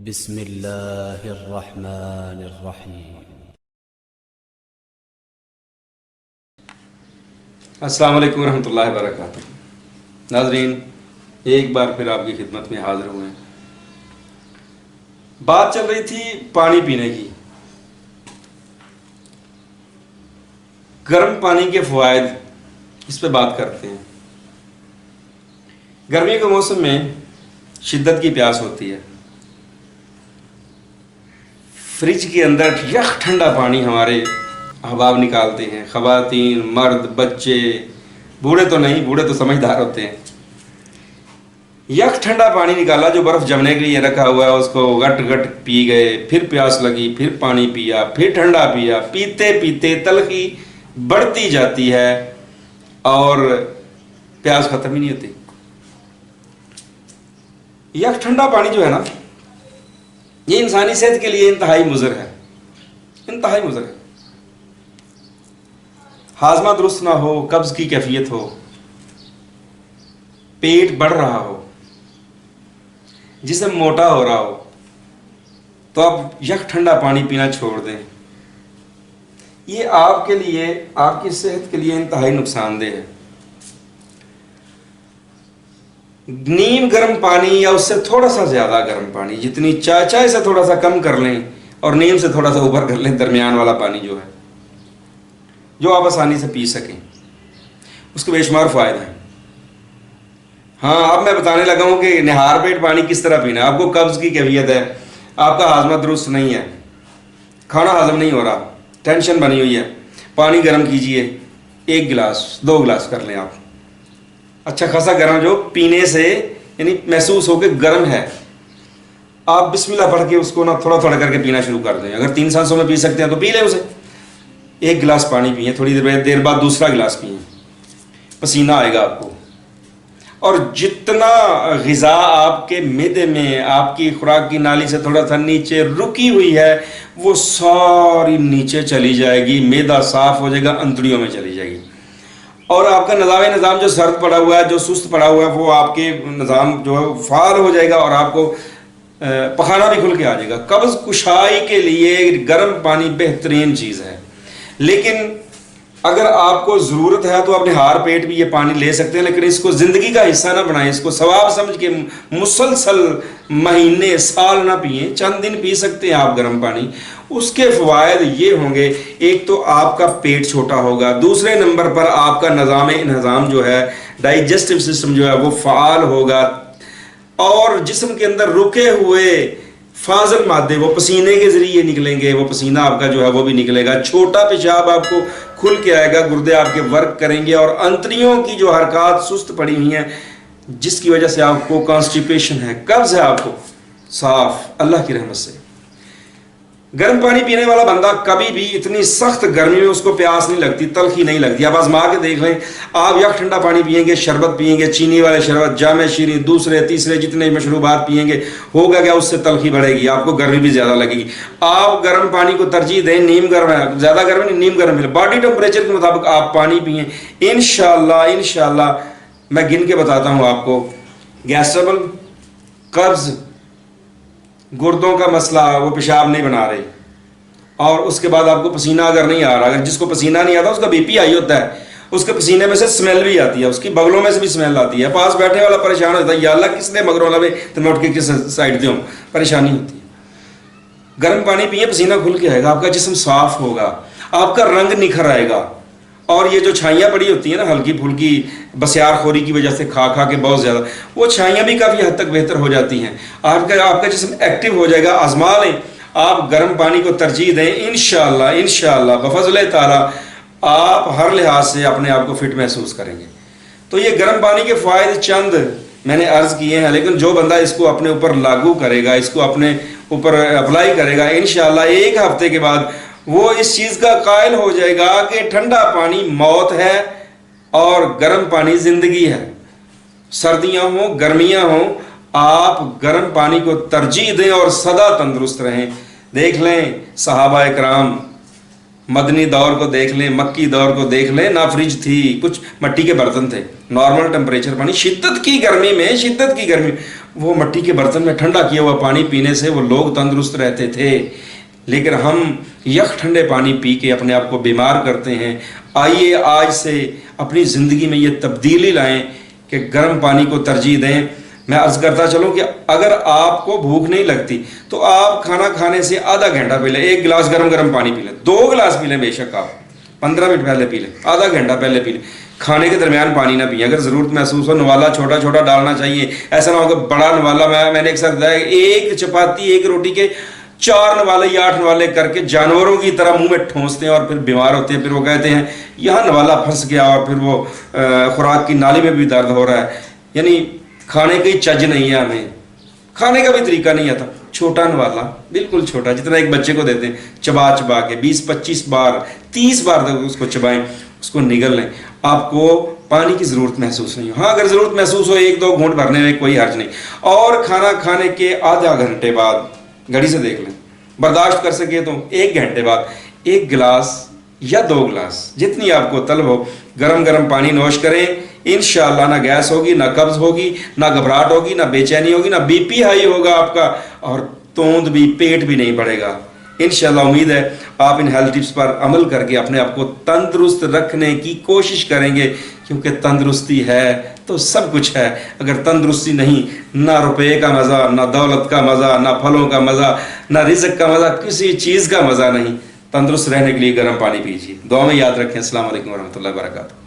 بسم اللہ الرحمن الرحیم۔ السلام علیکم ورحمۃ اللہ وبرکاتہ۔ ناظرین، ایک بار پھر آپ کی خدمت میں حاضر ہوئے ہیں۔ بات چل رہی تھی پانی پینے کی، گرم پانی کے فوائد، اس پہ بات کرتے ہیں۔ گرمی کے موسم میں شدت کی پیاس ہوتی ہے، فریج کے اندر یخ ٹھنڈا پانی ہمارے احباب نکالتے ہیں، خواتین، مرد، بچے، بوڑھے تو نہیں، بوڑھے تو سمجھدار ہوتے ہیں۔ یک ٹھنڈا پانی نکالا جو برف جمنے کے لیے رکھا ہوا ہے، اس کو گٹ گٹ پی گئے، پھر پیاس لگی، پھر پانی پیا، پھر ٹھنڈا پیا، پیتے پیتے تلخی بڑھتی جاتی ہے اور پیاس ختم ہی نہیں ہوتی۔ یک ٹھنڈا پانی جو ہے نا، یہ انسانی صحت کے لیے انتہائی مضر ہے، انتہائی مضر ہے۔ ہاضمہ درست نہ ہو، قبض کی کیفیت ہو، پیٹ بڑھ رہا ہو، جسم موٹا ہو رہا ہو، تو آپ یک ٹھنڈا پانی پینا چھوڑ دیں۔ یہ آپ کے لیے، آپ کی صحت کے لیے انتہائی نقصان دہ ہے۔ نیم گرم پانی یا اس سے تھوڑا سا زیادہ گرم پانی، جتنی چائے سے تھوڑا سا کم کر لیں اور نیم سے تھوڑا سا اوپر کر لیں، درمیان والا پانی جو ہے، جو آپ آسانی سے پی سکیں، اس کے بے شمار فوائد ہیں۔ ہاں، اب میں بتانے لگا ہوں کہ نہار پیٹ پانی کس طرح پینا ہے۔ آپ کو قبض کی کیفیت ہے، آپ کا ہاضمہ درست نہیں ہے، کھانا ہضم نہیں ہو رہا، ٹینشن بنی ہوئی ہے، پانی گرم کیجئے، 1 گلاس 2 گلاس کر لیں آپ، اچھا خاصا گرم، جو پینے سے یعنی محسوس ہو کہ گرم ہے۔ آپ بسم اللہ پڑھ کے اس کو نا تھوڑا تھوڑا کر کے پینا شروع کر دیں۔ اگر 3 سانسوں میں پی سکتے ہیں تو پی لیں اسے۔ 1 گلاس پانی پئیں، تھوڑی دیر بعد دوسرا گلاس پئیں، پسینہ آئے گا آپ کو، اور جتنا غذا آپ کے معدے میں، آپ کی خوراک کی نالی سے تھوڑا سا نیچے رکی ہوئی ہے، وہ ساری نیچے چلی جائے گی، معدہ صاف ہو جائے گا، انتڑیوں میں چلی جائے گی، اور آپ کا نظام جو سرد پڑا ہوا ہے، جو سست پڑا ہوا ہے، وہ آپ کے نظام جو ہے فعال ہو جائے گا، اور آپ کو پخانا بھی کھل کے آ جائے گا۔ قبض کشائی کے لیے گرم پانی بہترین چیز ہے، لیکن اگر آپ کو ضرورت ہے تو اپنے ہار پیٹ بھی یہ پانی لے سکتے ہیں، لیکن اس کو زندگی کا حصہ نہ بنائیں، اس کو ثواب سمجھ کے مسلسل مہینے سال نہ پئیں، چند دن پی سکتے ہیں آپ گرم پانی۔ اس کے فوائد یہ ہوں گے، ایک تو آپ کا پیٹ چھوٹا ہوگا، دوسرے نمبر پر آپ کا نظام انہضام جو ہے، ڈائجسٹو سسٹم جو ہے وہ فعال ہوگا، اور جسم کے اندر رکے ہوئے فاضل مادے وہ پسینے کے ذریعے نکلیں گے، وہ پسینہ آپ کا جو ہے وہ بھی نکلے گا، چھوٹا پیشاب آپ کو کھل کے آئے گا، گردے آپ کے ورک کریں گے، اور انتڑیوں کی جو حرکات سست پڑی ہوئی ہیں، جس کی وجہ سے آپ کو کانسٹیپیشن ہے، قبض ہے، آپ کو صاف اللہ کی رحمت سے۔ گرم پانی پینے والا بندہ کبھی بھی اتنی سخت گرمی میں اس کو پیاس نہیں لگتی، تلخی نہیں لگتی۔ آپ آزما کے دیکھ لیں، آپ یک ٹھنڈا پانی پئیں گے، شربت پئیں گے، چینی والے شربت، جامع شیریں، دوسرے تیسرے جتنے مشروبات پئیں گے، ہوگا کیا، اس سے تلخی بڑھے گی، آپ کو گرمی بھی زیادہ لگے گی۔ آپ گرم پانی کو ترجیح دیں، نیم گرم ہے، زیادہ گرم نہیں، نیم گرم ہے، باڈی ٹمپریچر کے مطابق آپ پانی پئیں، انشاءاللہ میں گن کے بتاتا ہوں آپ کو۔ گیس ٹربل، قبض، گردوں کا مسئلہ، وہ پیشاب نہیں بنا رہے، اور اس کے بعد آپ کو پسینہ اگر نہیں آ رہا، اگر جس کو پسینہ نہیں آتا اس کا بی پی ہائی ہوتا ہے، اس کے پسینے میں سے سمیل بھی آتی ہے، اس کی بغلوں میں سے بھی سمیل آتی ہے، پاس بیٹھنے والا پریشان ہوتا ہے، یا اللہ کس نے مگروں لوے تو میں اٹھ کے کس سائڈ دوں، پریشانی ہوتی ہے۔ گرم پانی پیئے، پسینہ کھل کے آئے گا، آپ کا جسم صاف ہوگا، آپ کا رنگ نکھر آئے گا، اور یہ جو چھائیاں پڑی ہوتی ہیں نا ہلکی پھلکی بسیار خوری کی وجہ سے کھا کے بہت زیادہ، وہ چھائیاں بھی کافی حد تک بہتر ہو جاتی ہیں، آپ کا جسم ایکٹیو ہو جائے گا۔ آزما لیں، آپ گرم پانی کو ترجیح دیں، انشاءاللہ بفضل تعالی آپ ہر لحاظ سے اپنے آپ کو فٹ محسوس کریں گے۔ تو یہ گرم پانی کے فوائد چند میں نے عرض کیے ہیں، لیکن جو بندہ اس کو اپنے اوپر لاگو کرے گا، اس کو اپنے اوپر اپلائی کرے گا، انشاءاللہ 1 ہفتے کے بعد وہ اس چیز کا قائل ہو جائے گا کہ ٹھنڈا پانی موت ہے اور گرم پانی زندگی ہے۔ سردیاں ہوں، گرمیاں ہوں، آپ گرم پانی کو ترجیح دیں اور سدا تندرست رہیں۔ دیکھ لیں صحابہ اکرام، مدنی دور کو دیکھ لیں، مکی دور کو دیکھ لیں، نہ فریج تھی، کچھ مٹی کے برتن تھے، نارمل ٹمپریچر پانی، شدت کی گرمی میں وہ مٹی کے برتن میں ٹھنڈا کیا ہوا پانی پینے سے وہ لوگ تندرست رہتے تھے، لیکن ہم یک ٹھنڈے پانی پی کے اپنے آپ کو بیمار کرتے ہیں۔ آئیے آج سے اپنی زندگی میں یہ تبدیلی لائیں کہ گرم پانی کو ترجیح دیں۔ میں عرض کرتا چلوں کہ اگر آپ کو بھوک نہیں لگتی تو آپ کھانا کھانے سے آدھا گھنٹہ پہلے 1 گلاس گرم پانی پی لیں، 2 گلاس پی لیں، بے شک آپ 15 منٹ پہلے پی لیں، آدھا گھنٹہ پہلے پی لیں، کھانے کے درمیان پانی نہ پئیں۔ اگر ضرورت محسوس ہو نوالا چھوٹا چھوٹا ڈالنا چاہیے، ایسا نہ ہو کہ بڑا نوالا، میں نے ایک ساتھ بتایا 1 چپاتی 1 روٹی کے 4 نوالے یا 8 نوالے کر کے جانوروں کی طرح منہ میں ٹھونستے ہیں اور پھر بیمار ہوتے ہیں۔ پھر وہ کہتے ہیں یہاں نوالا پھنس گیا اور پھر وہ خوراک کی نالی میں بھی درد ہو رہا ہے۔ یعنی کھانے کا ہی چج نہیں ہے، ہمیں کھانے کا بھی طریقہ نہیں آتا۔ چھوٹا نوالا، بالکل چھوٹا، جتنا ایک بچے کو دیتے ہیں، چبا چبا کے 20-25 بار 30 بار تک اس کو چبائیں، اس کو نگل لیں، آپ کو پانی کی ضرورت محسوس نہیں ہو۔ ہاں اگر ضرورت محسوس ہو 1-2 گھونٹ بھرنے میں کوئی حرج نہیں، اور کھانا کھانے کے آدھا گھنٹے بعد گھڑی سے دیکھ لیں، برداشت کر سکے تو 1 گھنٹے بعد 1 گلاس یا 2 گلاس جتنی آپ کو طلب ہو گرم پانی نوش کریں۔ انشاءاللہ نہ گیس ہوگی، نہ قبض ہوگی، نہ گھبراہٹ ہوگی، نہ بے چینی ہوگی، نہ بی پی ہائی ہوگا آپ کا، اور توند بھی، پیٹ بھی نہیں بڑھے گا۔ انشاءاللہ امید ہے آپ ان ہیلتھ ٹپس پر عمل کر کے اپنے آپ کو تندرست رکھنے کی کوشش کریں گے، کیونکہ تندرستی ہے تو سب کچھ ہے۔ اگر تندرستی نہیں، نہ روپے کا مزہ، نہ دولت کا مزہ، نہ پھلوں کا مزہ، نہ رزق کا مزہ، کسی چیز کا مزہ نہیں۔ تندرست رہنے کے لیے گرم پانی پیجیے۔ دعا میں یاد رکھیں۔ السلام علیکم ورحمۃ اللہ وبرکاتہ۔